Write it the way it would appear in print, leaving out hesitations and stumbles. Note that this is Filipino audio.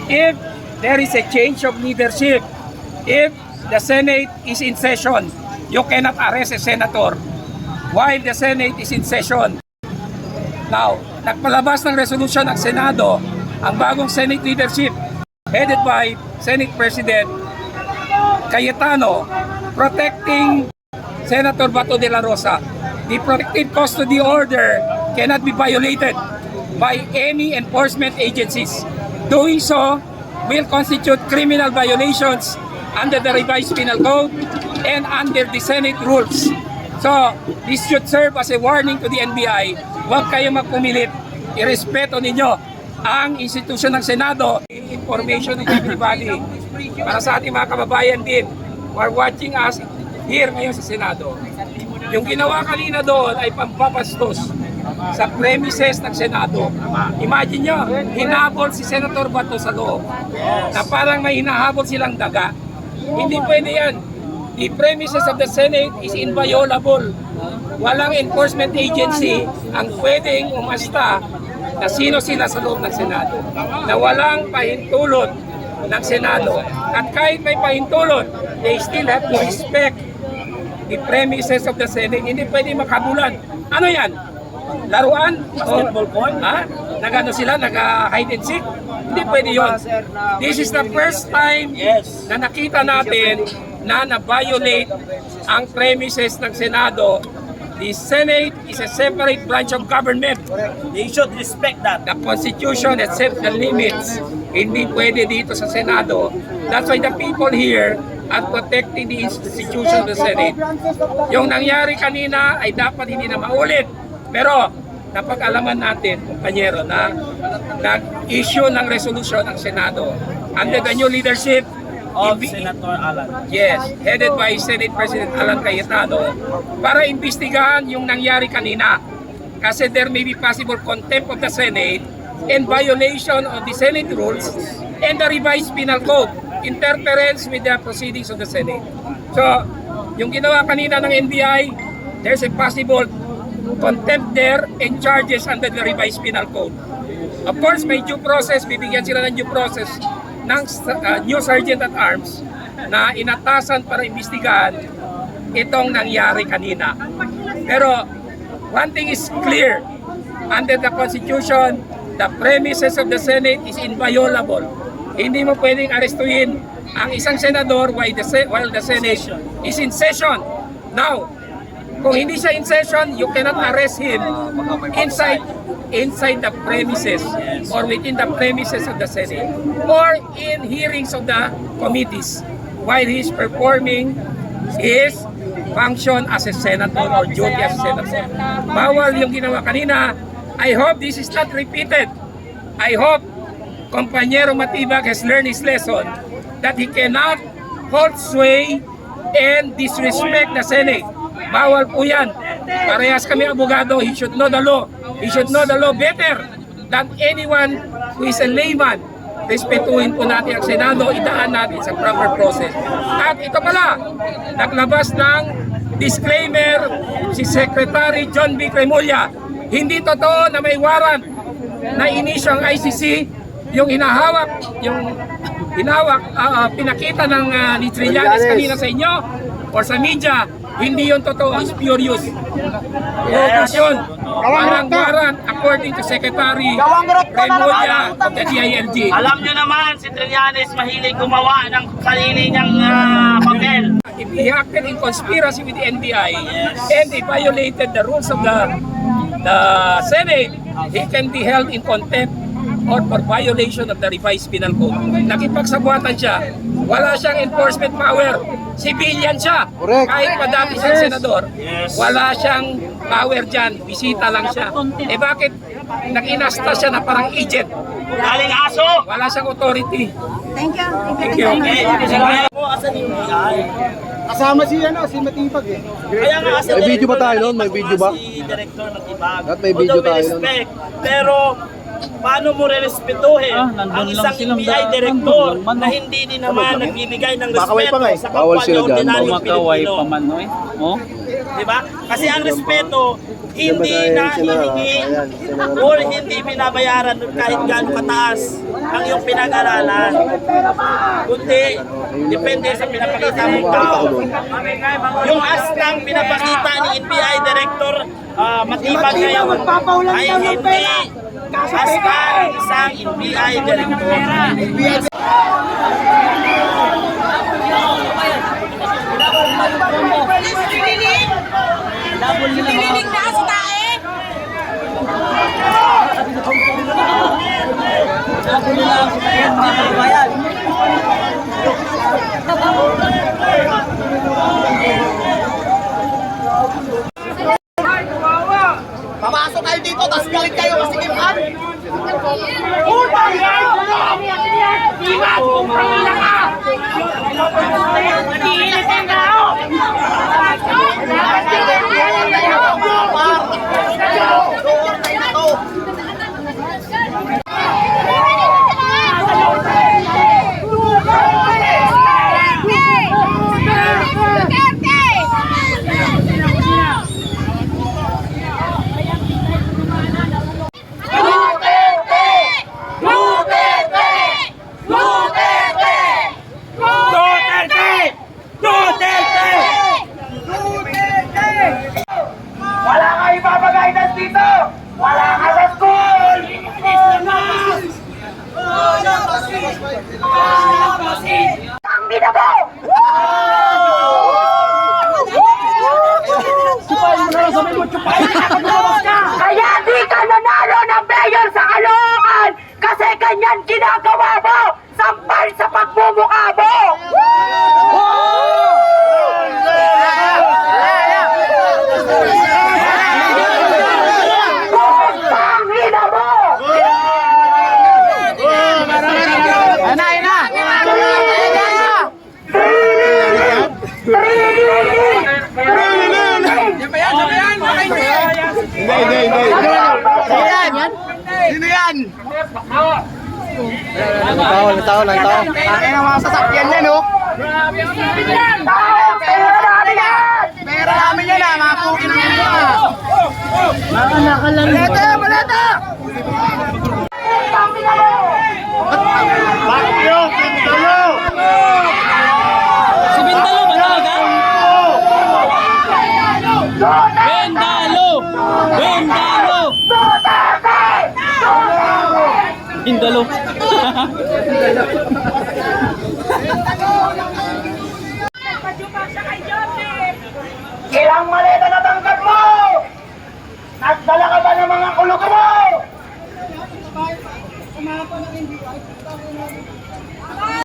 if there is a change of leadership, if the Senate is in session, you cannot arrest a senator while the Senate is in session. Now, nagpalabas ng resolution ng Senado ang bagong Senate leadership headed by Senate President Cayetano protecting Senator Bato de la Rosa. The protective custody order cannot be violated by any enforcement agencies. Doing so will constitute criminal violations under the revised penal code and under the Senate rules. So, this should serve as a warning to the NBI. Huwag kayong magpumilit. Irespeto ninyo ang institusyon ng Senado. Information to everybody. Para sa ating mga kababayan din who are watching us here ngayon sa Senado. Yung ginawa kanina doon ay pampapastos sa premises ng Senado. Imagine nyo, hinabol si Senator Bato sa loob na parang may hinahabol silang daga. Hindi pwede yan. The premises of the Senate is inviolable. Walang enforcement agency ang pwedeng umasta na sino sila sa loob ng Senado. Na walang pahintulot ng Senado. At kahit may pahintulot, they still have to respect the premises of the Senate. Hindi pwede makabulan. Ano yan? Laruan? Basketball court? Ha? Nagano sila? Nag-hide and seek? Hindi pwede yun. This is the first time na nakita natin na na-violate ang premises ng Senado. The Senate is a separate branch of government. They should respect that. The Constitution has set the limits. Hindi pwede dito sa Senado. That's why the people here are protecting the institution of the Senate. Yung nangyari kanina ay dapat hindi na maulit. Pero napag-alaman natin, kumpanyero, na nag-issue ng resolution ng Senado under the new leadership Of Senator Alan. Yes, headed by Senate President Alan Cayetano para imbestigahan yung nangyari kanina. Kasi there may be possible contempt of the Senate and violation of the Senate rules and the revised penal code, interference with the proceedings of the Senate. So, yung ginawa kanina ng NBI, there's a possible contempt there and charges under the revised penal code. Of course, may due process, bibigyan sila ng due process ng new Sergeant at Arms na inatasan para imbestigahan itong nangyari kanina. Pero one thing is clear, under the Constitution, the premises of the Senate is inviolable. Hindi mo pwedeng arestuhin ang isang senador while the Senate is in session. Now, kung hindi siya in session, you cannot arrest him inside the premises or within the premises of the Senate or in hearings of the committees while he is performing his function as a senator or duty as a senator. Bawal yung ginawa kanina. I hope this is not repeated. I hope Compañero Matibag has learned his lesson that he cannot hold sway and disrespect the Senate. Bawal po yan. Parehas kami abogado. He should know the law. He should know the law better than anyone who is a layman. Respetuhin po natin ang Senado, idaan natin sa proper process. At ito pala, naglabas ng disclaimer si Secretary John B. Cremulya. Hindi totoo na may warrant na inisyo ang ICC, yung pinakita ng ni Trillanes kanina sa inyo or sa media. Hindi yun totoo, it's pure use. Bogus yun. Walang warrant according to Secretary Cremulya of the DILG. Alam nyo naman, si Trillanes mahilig gumawa ng sarili niyang papel. If he acted in conspiracy with the NBI and he violated the rules of the Senate, he can be held in contempt or for violation of the revised penal code. Nakipagsabuatan siya. Wala siyang enforcement power. Civilian siya. Kahit pa dati siyang senador, wala siyang power dyan. Bisita lang siya. Eh bakit nag-inasta siya na parang agent? Galing aso! Wala siyang authority. Thank you. Thank you. Kaya po, asan yung BI? Kasama si Matibag eh. Kaya nga, asan May video ba tayo nun? May video ba? Si Director Matibag. At may video tayo nun. Respect. Pero, paano mo re-respetuhin ang isang NBI director na hindi din naman nagbibigay ng Bakaway respeto pa nga eh. sa Bawal kapwa sila niya dyan. ordinaryong Makaway Pilipino? pa man, no eh. Oh? Diba? Kasi ang respeto, hindi na hihingi or hindi binabayaran kahit gaano kataas ang iyong pinag-aralan. Kundi, depende sa pinapakita mong tao. Yung aslang pinapakita ni NBI Director Matibag ngayon ay hindi aslang isang NBI Director. Siniling na sa tae! Papasok kayo dito, tapos galit kayo kasi kipan. Utang yan! Ingat! Pangina ka! Nag-iinit ang tao! Wala ka ibabagay na dito! Wala ka sa school! Ang binago! Kaya di ka nanalo ng mayor sa Caloocan! Kasi ganyan ginagawa mo! Sampal sa pagmumukha mo! Pangina mo! Sino yan? Lang tao. Akin ang mga sasakyan yan, oh. Pera namin yan, ah. Mga pukin namin yan, ah. Maleta! Si Bendalo ba talaga? Bendalo! Bendalo! Ilang maleta na tangkad mo? Nagdala ka ba ng mga kulog mo?